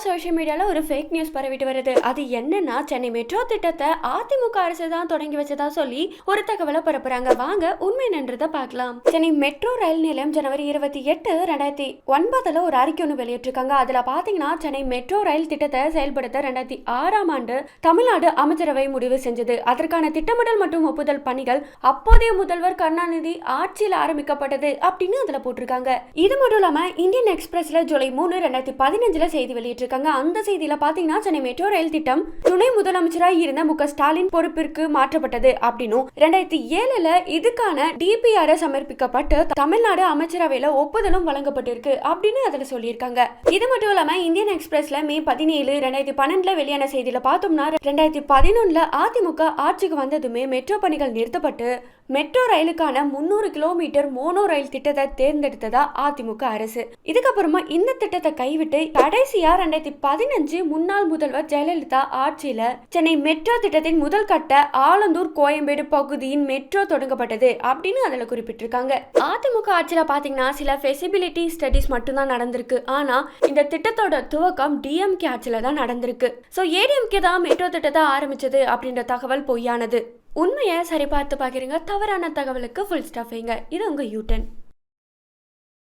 Social மீடியால ஒரு fake news பரவிட்டு வருது. அது என்னன்னா, சென்னை மெட்ரோ திட்டத்தை அதிமுக அரசு தான் தொடங்கி வச்சதா சொல்லி ஒரு தகவலை பரப்புறாங்க. வாங்க உண்மை என்னன்றதை பார்க்கலாம். சென்னை மெட்ரோ ரயில் நிலையம் ஜனவரி 28, 2009 ஒரு அறிக்கை ஒன்று வெளியிட்டிருக்காங்க. அதுல பாத்தீங்கன்னா, சென்னை மெட்ரோ ரயில் திட்டத்தை செயல்படுத்த 2006ஆம் ஆண்டு தமிழ்நாடு அமைச்சரவை முடிவு செஞ்சது. அதற்கான திட்டமிடல் மற்றும் ஒப்புதல் பணிகள் அப்போதைய முதல்வர் கருணாநிதி ஆட்சியில் ஆரம்பிக்கப்பட்டது அப்படின்னு அதுல போட்டிருக்காங்க. இது மட்டும் இல்லாம இந்தியன் எக்ஸ்பிரஸ்ல ஜூலை 3, 2015 செய்தி வெளியிட்டிருக்காங்க. அந்த செய்தியில பாத்தீங்கன்னா, சென்னை மெட்ரோ ரயில் திட்டம் துணை முதலமைச்சராக இருந்த மு க ஸ்டாலின் பொறுப்பிற்கு மாற்றப்பட்டது அப்படின்னும் 2007 இதுக்கான டிபிஆர் சமர்ப்பிக்கப்பட்டு தமிழ்நாடு அமைச்சரவையில ஒப்புதலும் வழங்கப்பட்டிருக்கு அப்படின்னு அதுல சொல்லியிருக்காங்க. இது மட்டும் இல்லாம இந்தியன் எக்ஸ்பிரஸ்ல மே 17, 2012 வெளியான செய்தியில பார்த்தோம்னா, 2011 அதிமுக ஆட்சிக்கு வந்ததுமே மெட்ரோ பணிகள் நிறுத்தப்பட்டு மெட்ரோ ரயிலுக்கான 300 கிலோமீட்டர் மோனோ ரயில் திட்டத்தை தேர்ந்தெடுத்ததா அதிமுக அரசு. இதுக்கப்புறமா இந்த திட்டத்தை கைவிட்டு கடைசியா 2015 முன்னாள் முதல்வர் ஜெயலலிதா ஆட்சியில சென்னை மெட்ரோ திட்டத்தின் முதல் கட்ட ஆலந்தூர் கோயம்பேடு பகுதியின் மெட்ரோ தொடங்கப்பட்டது அப்படின்னு அதுல குறிப்பிட்டிருக்காங்க. அதிமுக ஆட்சியில பாத்தீங்கன்னா சில ஃபெசிபிலிட்டி ஸ்டடிஸ் மட்டும்தான் நடந்திருக்கு. ஆனா இந்த திட்டத்தோட துவக்கம் டிஎம்கே ஆட்சியில தான் நடந்திருக்கு. சோ ஏடிஎம்கே தான் மெட்ரோ திட்டத்தை ஆரம்பிச்சது அப்படின்ற தகவல் பொய்யானது. உண்மையை சரி பார்த்து பாக்கிறீங்க. தவறான தகவலுக்கு ஃபுல் ஸ்டாப் வைங்க. இது உங்க யூட்டன்.